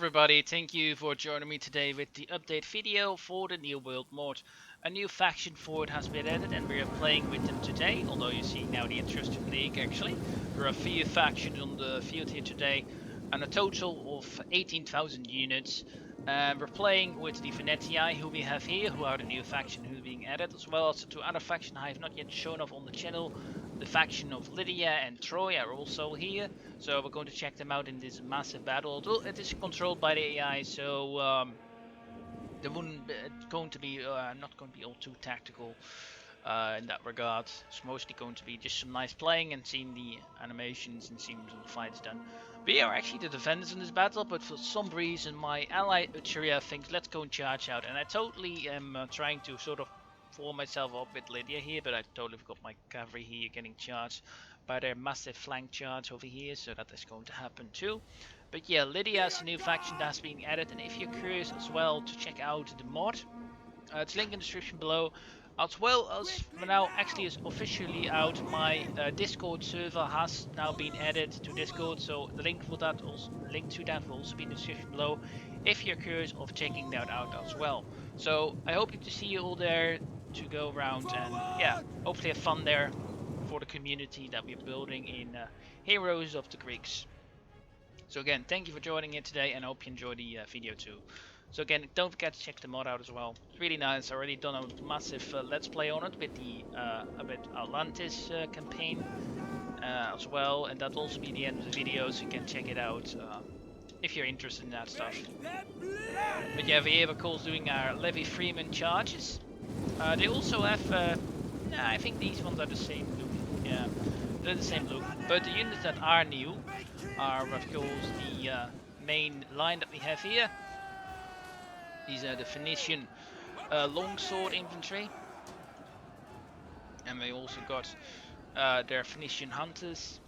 everybody, thank you for joining me today with the update video for the New World mod. A new faction for it has been added and we are playing with them today, although you see now the interesting league actually. There are a few factions on the field here today and a total of 18,000 units. We're playing with the Veneti who we have here, who are the new faction who is being added, as well as the two other factions I have not yet shown off on the channel. The faction of Lydia and Troy are also here. So we're going to check them out in this massive battle. Although it is controlled by the AI, so there wouldn't going to be not going to be all too tactical in that regard. It's mostly going to be just some nice playing and seeing the animations and seeing some fights done. We are actually the defenders in this battle, but for some reason my ally Eturia thinks let's go and charge out, and I totally am trying to sort of form myself up with Lydia here, but I totally forgot my cavalry here getting charged by their massive flank charge over here, so that is going to happen too. But yeah, Lydia is a new faction that's being added, and if you're curious as well to check out the mod, it's linked in the description below. As well as for now actually is officially out, my Discord server has now been added to Discord, so the link for that also link to that will also be in the description below if you're curious of checking that out as well. So I hope to see you all there to go around and yeah, hopefully have fun there for the community that we're building in Heroes of the Greeks. So again, thank you for joining in today and I hope you enjoy the video too. So again, don't forget to check the mod out as well. It's really nice. I already done a massive let's play on it with the Atlantis campaign as well, and that'll also be the end of the video, so you can check it out if you're interested in that stuff. But yeah, we have of course doing our Levy Freeman charges. They also have, I think these ones are the same look. Yeah, they're the same look. But the units that are new are of course the main line that we have here. These are the Phoenician longsword infantry, and we also got their Phoenician hunters,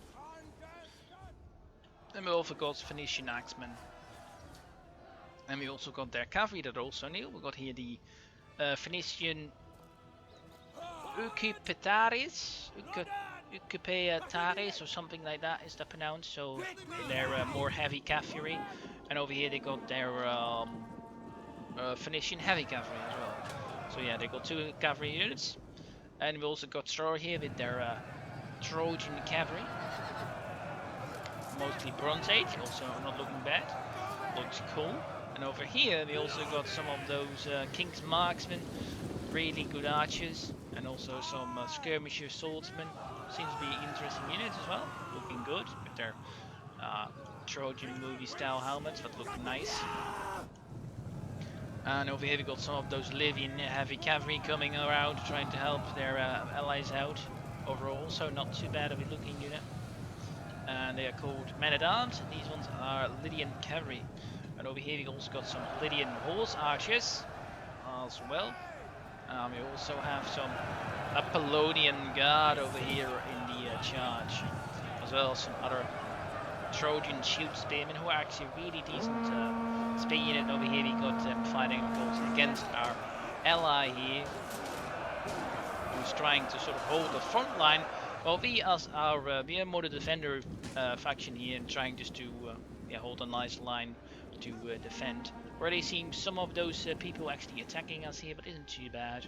and we also got Phoenician axemen, and we also got their cavalry that are also new. We got here the Phoenician Ukipetaris, or something like that is that pronounced. So they're more heavy cavalry, and over here they got their Phoenician heavy cavalry as well. So yeah, they got two cavalry units. And we also got Troy here with their Trojan cavalry. Mostly Bronze Age, also not looking bad. Looks cool. And over here we also got some of those King's Marksmen, really good archers, and also some skirmisher swordsmen. Seems to be interesting units as well. Looking good with their Trojan movie style helmets that look nice. And over here we got some of those Libyan heavy cavalry coming around trying to help their allies out. Overall also not too bad of a looking unit. And they are called men-at-arms, and these ones are Lydian cavalry. And over here we also got some Lydian horse archers as well. We also have some Apollonian guard over here in the charge, as well as some other Trojan shield spearmen who are actually really decent spear unit. Over here we got them fighting of course against our ally here, who's trying to sort of hold the front line, while we as our we are more the defender faction here and trying just to hold a nice line to defend. Already seen some of those people actually attacking us here, but isn't too bad.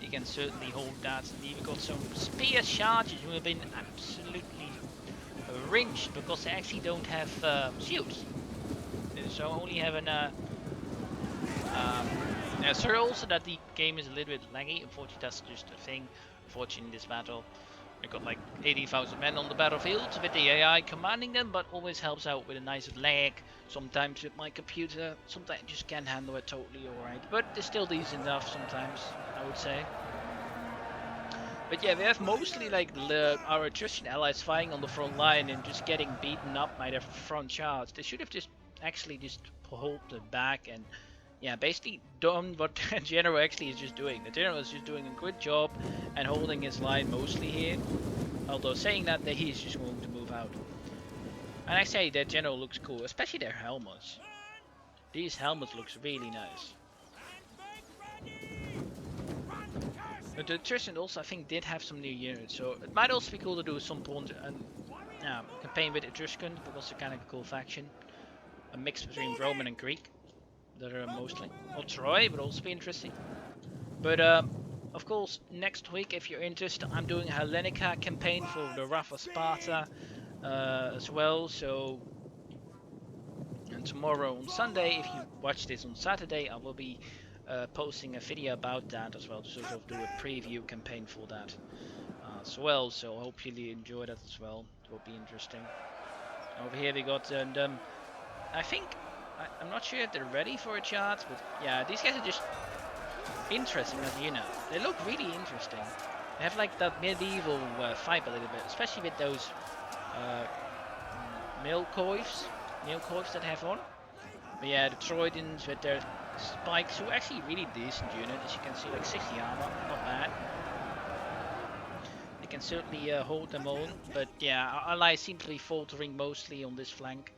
You can certainly hold that. And we've got some spear chargers who have been absolutely rinsed because they actually don't have shields. So only have an sorry also that the game is a little bit laggy. Unfortunately that's just a thing. Unfortunately in this battle I got like 80,000 men on the battlefield with the AI commanding them, but always helps out with a nice lag. Sometimes with my computer, sometimes I just can't handle it totally alright, but it's still decent enough sometimes, I would say. But yeah, we have mostly like our Etruscan allies fighting on the front line and just getting beaten up by their front charge. They should have just actually just pulled it back and yeah, basically done what the general actually is just doing. The general is just doing a good job and holding his line mostly here. Although saying that, he is just going to move out. And I say that general looks cool, especially their helmets. These helmets looks really nice. But the Etruscan also I think did have some new units, so it might also be cool to do some campaign with Etruscan because they're kind of a cool faction. a mix between Roman and Greek. That are mostly. Or Troy would also be interesting. But of course, next week, if you're interested, I'm doing a Hellenica campaign for the Wrath of Sparta as well. So, and tomorrow on Sunday, if you watch this on Saturday, I will be posting a video about that as well to sort of do a preview campaign for that as well. So hopefully you enjoy that as well. It will be interesting. Over here we got, and I think, I'm not sure if they're ready for a chart, but yeah, these guys are just interesting as you know. They look really interesting. They have like that medieval vibe a little bit, especially with those uh, Milcoifs that have on. But yeah, the Troidans with their spikes, who are actually really decent unit, as you can see, like 60 armor, not bad. They can certainly hold them on, but yeah, our allies seem to be faltering mostly on this flank.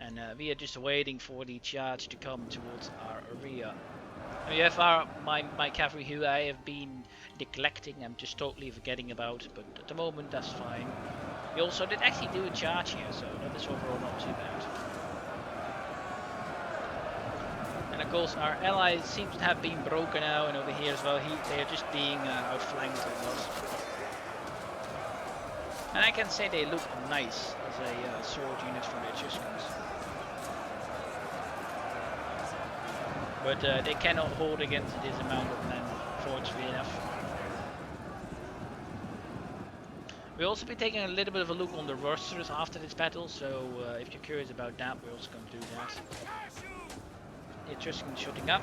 And we are just waiting for the charge to come towards our area. We have my cavalry who I have been neglecting, I'm just totally forgetting about, but at the moment that's fine. We also did actually do a charge here, so that is overall not too bad. And of course our allies seem to have been broken now, and over here as well, they are just being outflanked almost. And I can say they look nice as a sword unit from the Etruscans. But they cannot hold against this amount of men, fortunately enough. We'll also be taking a little bit of a look on the rosters after this battle, so if you're curious about that, we're also going to do that. The Etruscans shooting up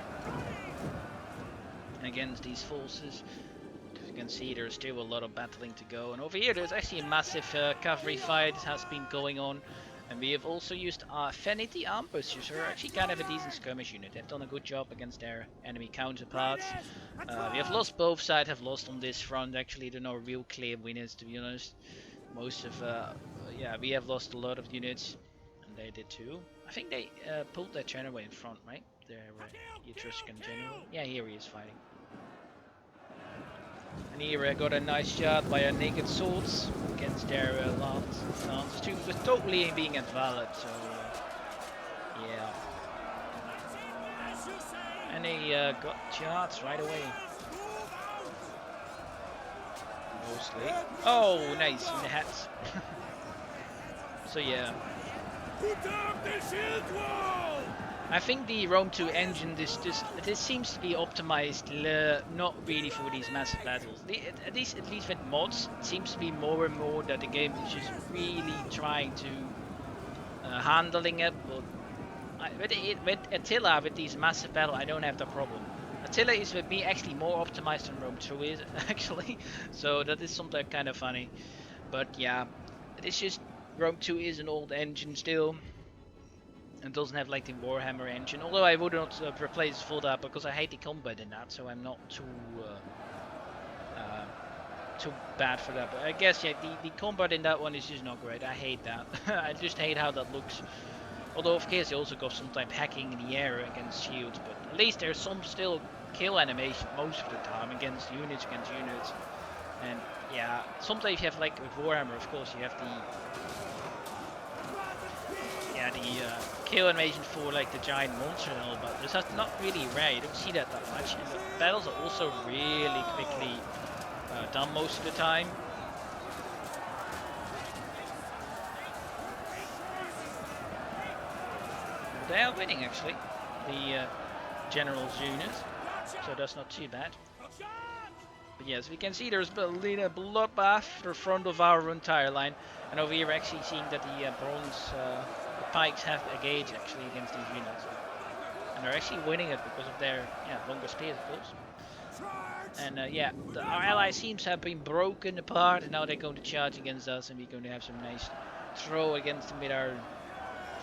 against these forces. As you can see, there's still a lot of battling to go, and over here there's actually a massive cavalry fight that has been going on. And we have also used our Veneti ambushes, who are actually kind of a decent skirmish unit. They've done a good job against their enemy counterparts. We have lost, both sides have lost on this front. Actually, there are no real clear winners, to be honest. Most of, yeah, we have lost a lot of units, and they did too. I think they pulled their general in front, right? Their Etruscan general. Yeah, here he is fighting. And here got a nice shot by a naked swords against their lances too, was totally being invalid, so yeah. And they got shots right away. Mostly. Oh, nice, in the hats. So yeah. I think the Rome 2 engine, this seems to be optimized not really for these massive battles. At least with mods, it seems to be more and more that the game is just really trying to handling it. But with Attila, with these massive battles, I don't have the problem. Attila is with me actually more optimized than Rome 2 is actually, so that is something kind of funny. But yeah, it's just Rome 2 is an old engine still. And doesn't have like the Warhammer engine, although I would not replace for that because I hate the combat in that, so I'm not too too bad for that. But I guess yeah, the combat in that one is just not great. I hate that. I just hate how that looks. Although of course you also got sometimes hacking in the air against shields, but at least there's some still kill animation most of the time against units. And yeah, sometimes you have like with Warhammer, of course you have the kill animation for like the giant monster and all, but this is not really rare. You don't see that much. And the battles are also really quickly done most of the time. They are winning actually, the general's unit, so that's not too bad. But yes, we can see there's a little bloodbath in the front of our entire line, and over here we're actually seeing that the bronze pikes have a gauge actually against these units, and they're actually winning it because of their longer spears, of course. And yeah, our allies seems to have been broken apart, and now they're going to charge against us, and we're going to have some nice throw against them with our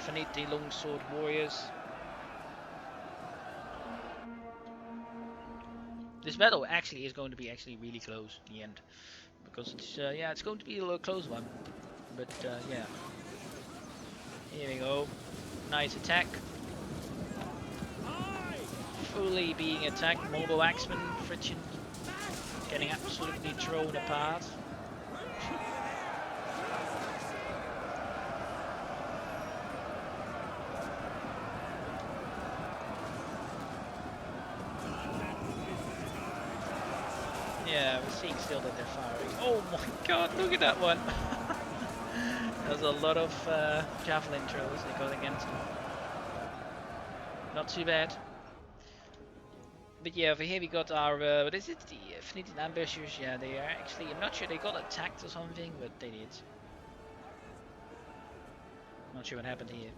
Veneti longsword warriors. This battle actually is going to be really close in the end, because it's yeah, it's going to be a little close one. But yeah, here we go. Nice attack. Fully being attacked. Mobile Axeman Friction getting absolutely thrown apart. seeing still that they're firing. Oh my god, look at that one! There's a lot of javelin throws they got against them. Not too bad. But yeah, over here we got our, what is it? The Veneti ambushers. Yeah, they are actually, I'm not sure they got attacked or something, but they did. Not sure what happened here.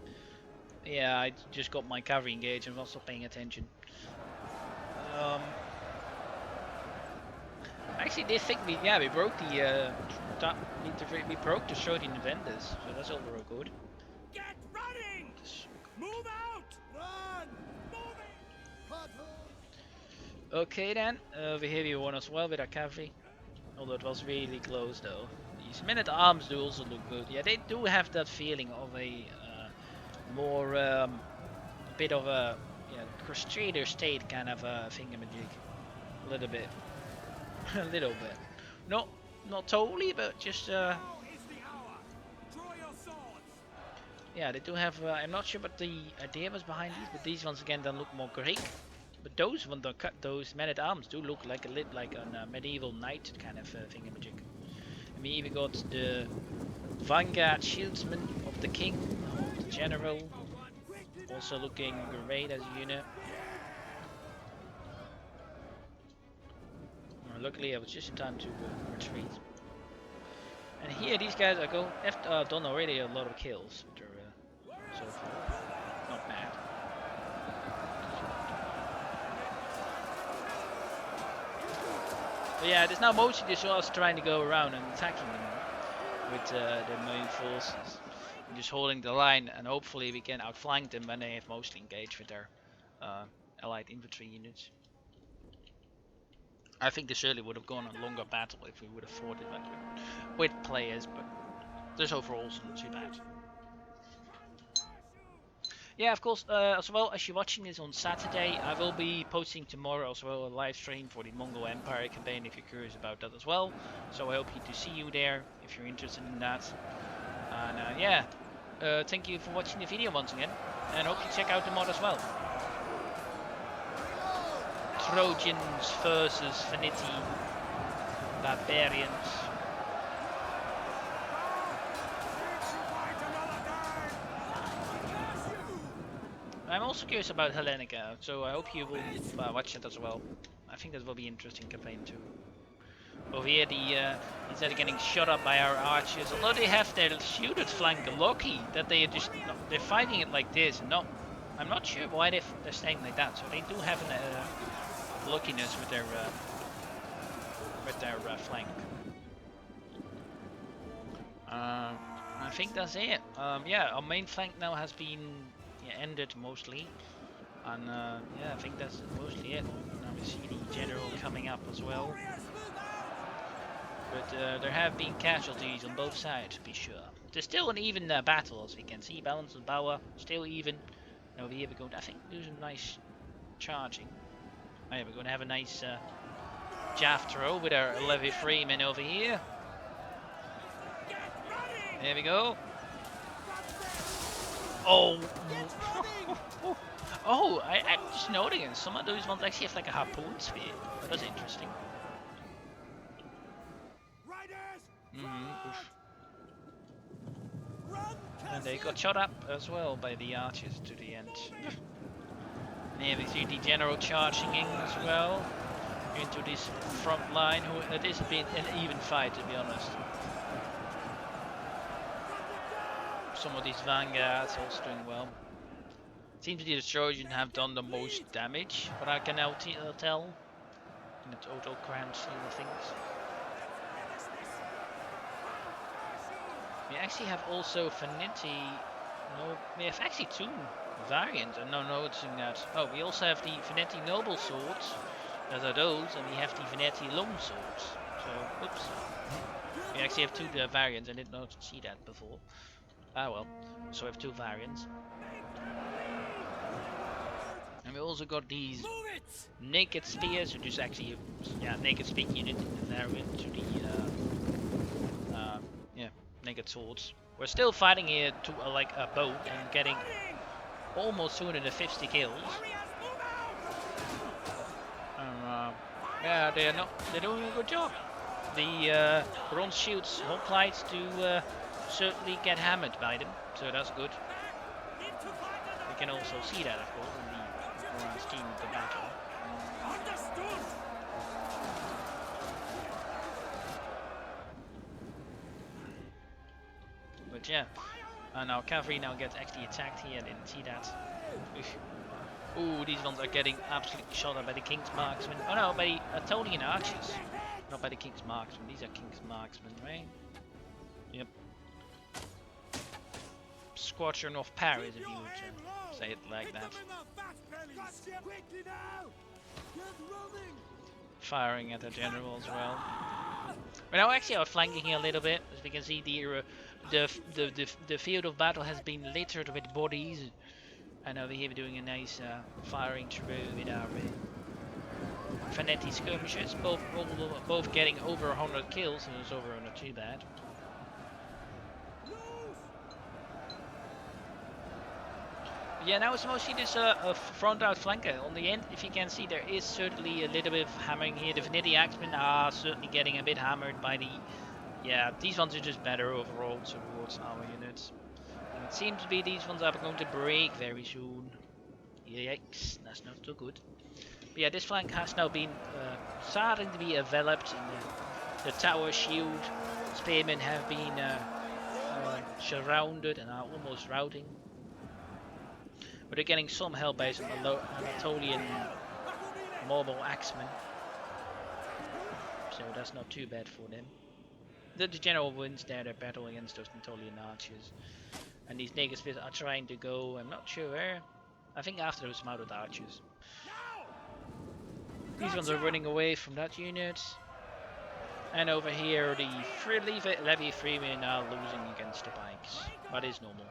Yeah, I just got my cavalry engaged and was not paying attention. Actually, they think we broke the we broke the 13 vendors, so that's overall good. Get running! Move out! Run! Okay then, over here we won as well with our cavalry, although it was really close though. These men-at-arms do also look good. Yeah, they do have that feeling of a more bit of a crusader state kind of thingamajig, a little bit. A little bit. Not totally, but just yeah, they do have. I'm not sure what the idea was behind these, but these ones again don't look more Greek. But those when they cut those men-at-arms do look like a medieval knight kind of thingamajig. And we even got the vanguard shieldsman of the king, of the general, also looking great as a unit. Luckily, I was just in time to retreat. And here, these guys are going. Have done already a lot of kills, but they're so far not bad. But yeah, there's now mostly just us trying to go around and attacking them with their main forces, and just holding the line, and hopefully we can outflank them when they have mostly engaged with their allied infantry units. I think this certainly would have gone a longer battle if we would have fought it like with players, but this overall is not too bad. Yeah, of course, as well as you're watching this on Saturday, I will be posting tomorrow as well a live stream for the Mongol Empire campaign if you're curious about that as well. So I hope to see you there if you're interested in that. And yeah, thank you for watching the video once again, and hope you check out the mod as well. Trojans versus Veneti barbarians. I'm also curious about Hellenica, so I hope you will watch that as well. I think that will be an interesting campaign too. Over here, instead of getting shot up by our archers, although they have their shielded flank lucky that they are just they're fighting it like this. No, I'm not sure why they're staying like that. So they do have an luckiness with their flank. I think that's it. Yeah, our main flank now has been ended mostly, and yeah, I think that's mostly it. Now we see the general coming up as well, but there have been casualties on both sides, to be sure. There's still an even battle, as we can see. Balance and power still even. And over here we're going to, I think, do some nice charging. Oh yeah, we're going to have a nice jaff throw with our levy freemen over here. There we go. Oh, oh! I'm just noting it. Some of those ones actually have like a harpoon spear. That's interesting. And they got shot up as well by the archers to the end. Here we see the general charging in as well into this front line. It is a bit an even fight, to be honest. Some of these vanguards also doing well. Seems the Trojans have done the most damage, but I can now tell in the total grand scheme of things. We actually have also Veneti. No, we have actually two variants. I'm now noticing that. Oh, we also have the Veneti noble swords. Those are those, and we have the Veneti long swords. So, oops. We actually have two variants. I did not see that before. Ah well, so we have two variants. And we also got these naked spears, which is actually naked spear unit variant to the naked swords. We're still fighting here to like a boat and getting almost 250 kills. Yeah, they're doing a good job. the bronze shields hoplites do certainly get hammered by them, so that's good. We can also see that, of course, in the grand scheme of the battle. Understood. But yeah, and our cavalry now gets actually attacked here. I didn't see that. Ooh, these ones are getting absolutely shot at by the King's Marksmen. Oh no, by the Etonian archers. Not by the King's Marksmen. These are King's Marksmen, right? Yep. Squadron of Paris, if you would say it like that. Firing at the general as well. We're now actually outflanking here a little bit, as we can see the field of battle has been littered with bodies. And over here we're doing a nice firing through with our Veneti skirmishers, both getting over 100 kills, so it's over not too bad. Yeah, now it's mostly this front outflanker. On the end, if you can see, there is certainly a little bit of hammering here. The Veneti axemen are certainly getting a bit hammered by the... Yeah, these ones are just better overall towards our units. And it seems to be these ones are going to break very soon. Yikes, that's not so good. But yeah, this flank has now been starting to be developed. And the tower shield spearmen have been surrounded and are almost routing. But they're getting some help by some Anatolian mobile axemen. So that's not too bad for them. The general wins there their battle against those Anatolian archers. And these Negersmiths are trying to go, I'm not sure where. I think after those mounted archers. These ones are running away from that unit. And over here the Levy Freemen are losing against the pikes. That is normal.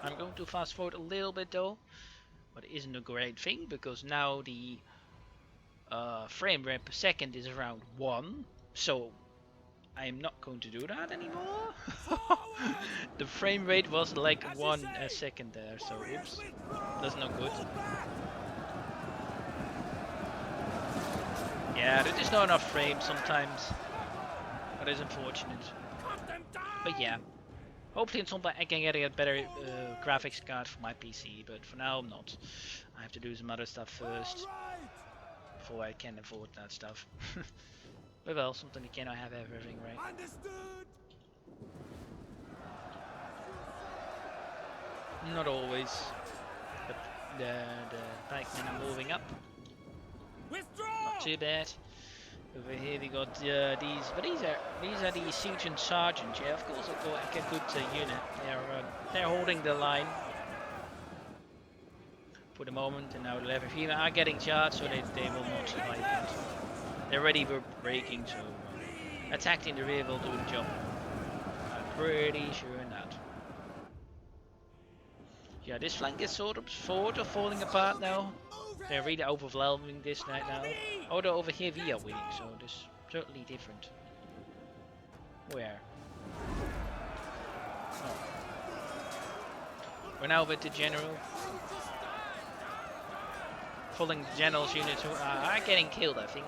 I'm going to fast forward a little bit though, but it isn't a great thing because now the frame rate per second is around 1, so I'm not going to do that anymore. The frame rate was like 1 a second there, so oops, that's not good. Yeah, there's just not enough frames sometimes, that is unfortunate. But yeah. Hopefully in some point I can get a better graphics card for my PC, but for now I'm not. I have to do some other stuff first before I can afford that stuff. But well, something you cannot have everything, right? Understood. Not always. But the pikemen are moving up. Withdraw. Not too bad. Over here we got these, but these are the sergeant sergeants. Yeah, of course, a good unit. They're holding the line for the moment, and now the Levy Freemen are getting charged, so they will not survive that. They're ready for breaking, so attacking the rear will do the job. I'm pretty sure in that. Yeah, this flank is sort of falling apart now. They're really overwhelming this night now. Although over here we are winning, so this certainly different. Where? Oh. We're now with the general. Following the general's units who are getting killed, I think.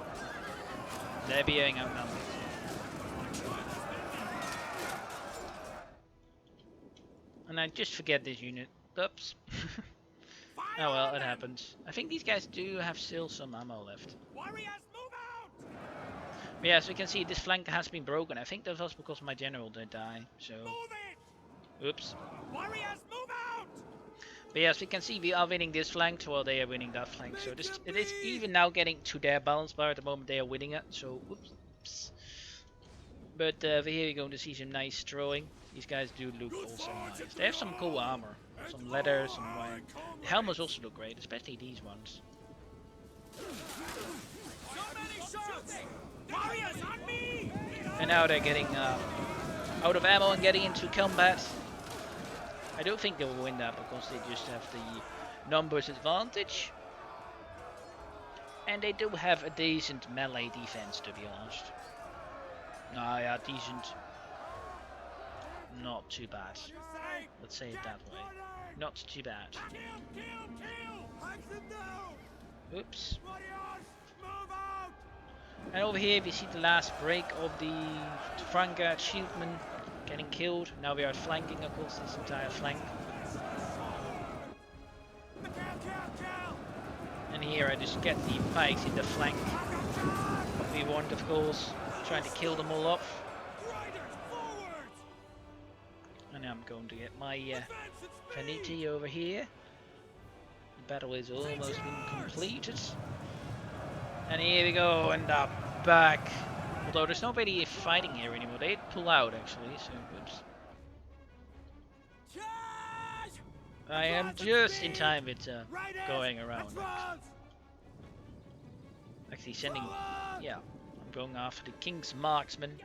They're being outnumbered. And I just forget this unit. Oops. Oh well, it happens. I think these guys do have still some ammo left. Warriors, move out! But yeah, as we can see, this flank has been broken. I think that was because my general did die. So, oops. Warriors, move out! But yeah, as we can see, we are winning this flank while they are winning that flank. So it is even now getting to their balance bar at the moment they are winning it. So, oops. But over here you're going to see some nice throwing. These guys do look also nice. They have some cool armor. Some leather, some wine. The helmets also look great, especially these ones. And now they're getting out of ammo and getting into combat. I don't think they will win that because they just have the numbers advantage. And they do have a decent melee defense, to be honest. Nah, yeah, decent. Not too bad. Let's say it that way. Not too bad. Oops. And over here we see the last break of the Vanguard Shieldman getting killed. Now we are flanking, of course, this entire flank. And here I just get the pikes in the flank. What we want, of course, trying to kill them all off. And I'm going to get my Veneti over here. The battle is almost been completed. And here we go, and back. Although there's nobody fighting here anymore. They pull out actually, so good. I am just in time with going around. Actually sending, yeah, I'm going after the King's Marksmen.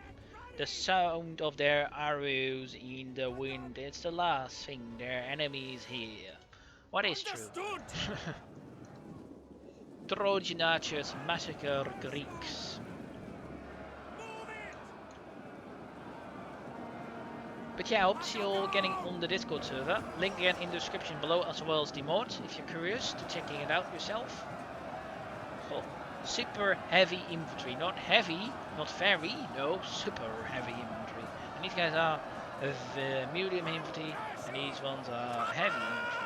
The sound of their arrows in the wind, it's the last thing their enemies hear. What is true? Trojan archers massacre Greeks. But yeah, I hope to see you all getting on the Discord server. Link again in the description below, as well as the mod, if you're curious to checking it out yourself. Oh, super heavy infantry, not heavy, not very, no, super heavy infantry. And these guys are medium infantry, and these ones are heavy infantry.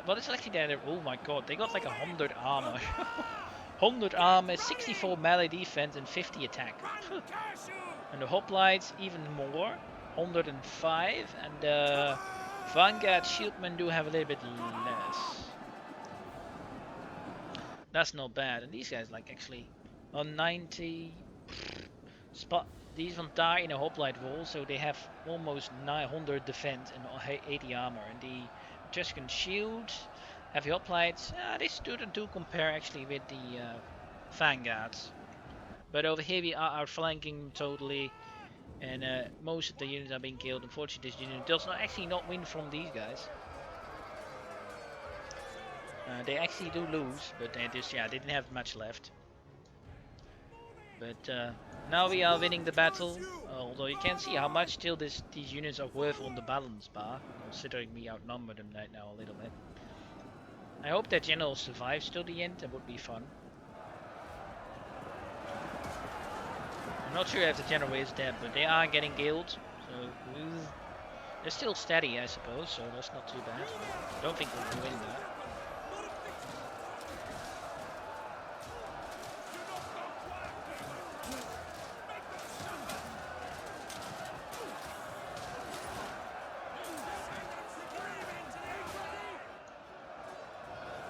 What is actually there? Oh my god, they got like 100 armor. 100 armor, 64 melee defense, and 50 attack. And the hoplites even more, 105, and the Vanguard Shieldmen do have a little bit less. That's not bad. And these guys like actually on 90 spot. These ones die in a hoplite wall, so they have almost 900 defense and 80 armor. And the Tuscan shield, heavy hoplites, they do compare actually with the Vanguards. But over here we are outflanking totally, and most of the units are being killed. Unfortunately, this unit does not win from these guys. They actually do lose, but they just didn't have much left. But now we are winning the battle. Although you can see how much still these units are worth on the balance bar, considering we outnumber them right now a little bit. I hope that general survives till the end. That would be fun. I'm not sure if the general is dead, but they are getting killed, so they're still steady, I suppose, so that's not too bad. I don't think we'll win that.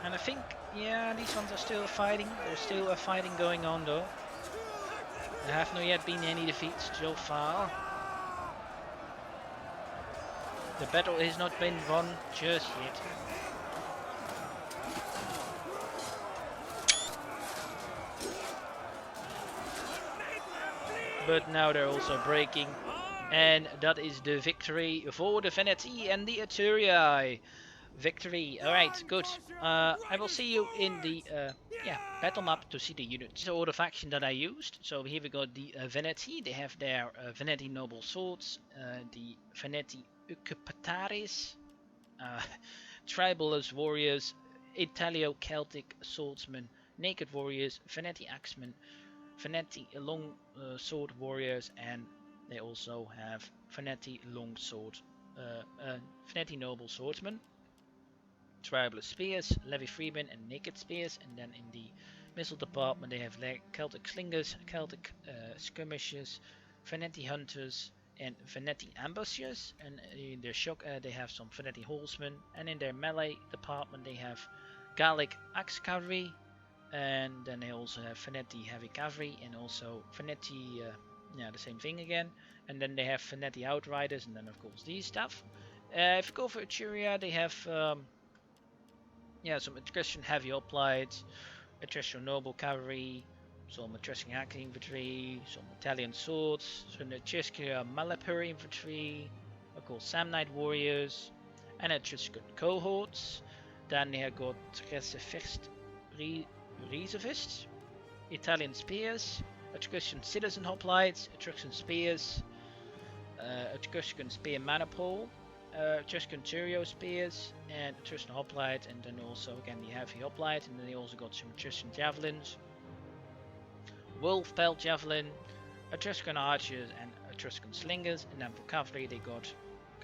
And I think, yeah, these ones are still fighting. There's still a fighting going on though. There have not yet been any defeats so far. The battle has not been won just yet. But now they're also breaking. And that is the victory for the Veneti and the Eturia. Victory. Alright, good. I will see you in the battle map to see the units. These are all the faction that I used. So here we got the Veneti. They have their Veneti noble swords, the Veneti Ucupataris, tribalist warriors, Italio-Celtic swordsmen, naked warriors, Veneti axemen, Veneti long sword warriors, and they also have Veneti long sword, Veneti noble swordsmen. Tribalist spears, levy freemen, and naked spears. And then in the missile department they have Celtic slingers, Celtic skirmishers, Veneti hunters, and Veneti ambushers. And in their shock they have some Veneti horsemen. And in their melee department they have Gallic axe cavalry, and then they also have Veneti heavy cavalry, and also Veneti the same thing again. And then they have Veneti outriders, and then of course these stuff. If you go for Eturia, they have some Etruscan heavy hoplites, Etruscan noble cavalry, some Etruscan hackney infantry, some Italian swords, some Etruscan Malapur infantry, of course Samnite warriors, and Etruscan cohorts. Then they have got reservists, Italian spears, Etruscan citizen hoplites, Etruscan spears, Etruscan spear manipole, Etruscan Turio spears and Etruscan hoplite, and then also again the heavy hoplite, and then they also got some Etruscan javelins, wolf pelt javelin, Etruscan archers, and Etruscan slingers. And then for cavalry they got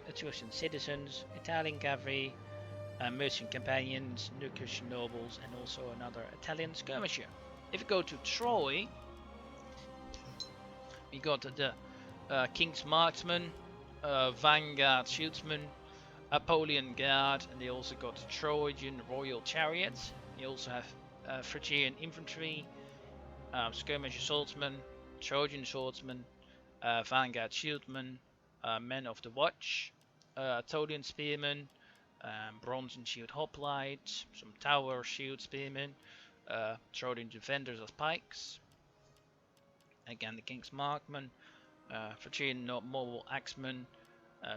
Etruscan citizens, Italian cavalry, merchant companions, Nuclear nobles, and also another Italian skirmisher. If you go to Troy, we got the King's Marksman, Vanguard Shieldsman, Apollyon Guard, and they also got Trojan Royal Chariots. You also have Phrygian Infantry, Skirmisher Swordsman, Trojan Swordsman, Vanguard Shieldman, Men of the Watch, Atholian Spearmen, Bronze and Shield Hoplite, some Tower Shield Spearmen, Trojan Defenders as Pikes, again the King's Markman, Phrygian Mobile Axemen,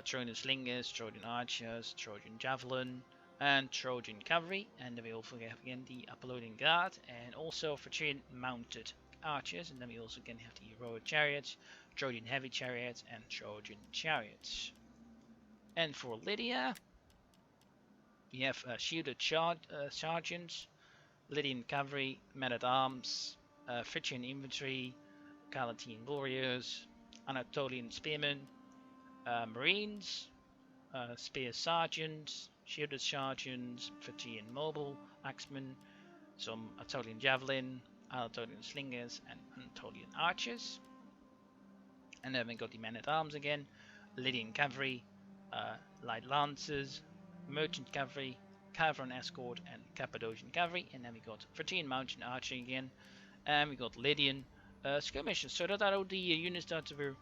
Trojan Slingers, Trojan Archers, Trojan Javelin, and Trojan Cavalry. And then we also have again the Apollonian Guard, and also Phrygian Mounted Archers. And then we also again have the Heroic Chariots, Trojan Heavy Chariots, and Trojan Chariots. And for Lydia, we have Shielded Sergeants, Lydian Cavalry, Men at Arms, Phrygian Infantry, Galatine Warriors, Anatolian Spearmen, Marines, Spear Sergeants, Shielded Sergeants, Phrygian Mobile Axemen, some Anatolian Javelin, Anatolian Slingers, and Anatolian Archers. And then we got the Men at Arms again, Lydian Cavalry, Light Lancers, Merchant Cavalry, Cavalry Escort, and Cappadocian Cavalry. And then we got Phrygian Mountain Archery again, and we got Lydian Skirmishers. So that are all the units that were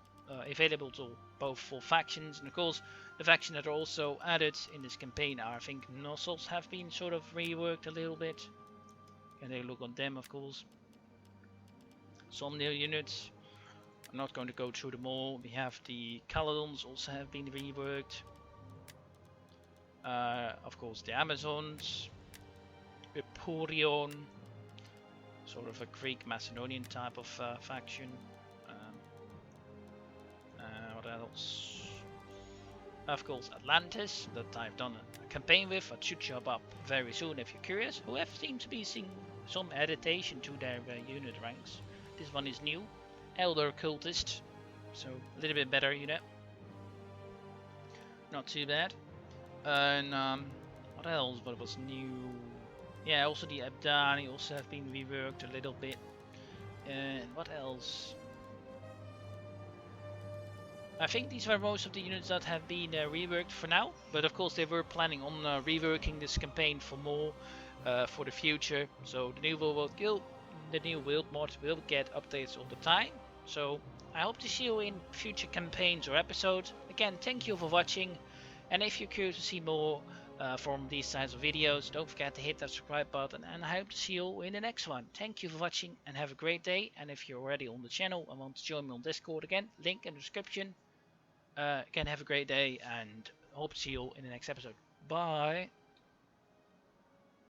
available to both for factions, and of course the factions that are also added in this campaign are, I think, nozzles have been sort of reworked a little bit. Can take a look on them, of course. Some new units, I'm not going to go through them all. We have the Caledons also have been reworked. Of course the Amazons, Eporion, sort of a Greek Macedonian type of faction. What else? Of course Atlantis, that I've done a campaign with. I should show up very soon if you're curious. Who have seemed to be seeing some adaptation to their unit ranks. This one is new, Elder Cultist, so a little bit better, you know. Not too bad. And what else? What was new? Yeah, also the Abdani also have been reworked a little bit. And what else? I think these were most of the units that have been reworked for now, but of course they were planning on reworking this campaign for more for the future. So the new World mod will get updates all the time. So I hope to see you in future campaigns or episodes. Again, thank you for watching, and if you're curious to see more from these types of videos, don't forget to hit that subscribe button, and I hope to see you in the next one. Thank you for watching and have a great day. And if you're already on the channel and want to join me on Discord, again, link in the description. Again, have a great day and hope to see you all in the next episode. Bye.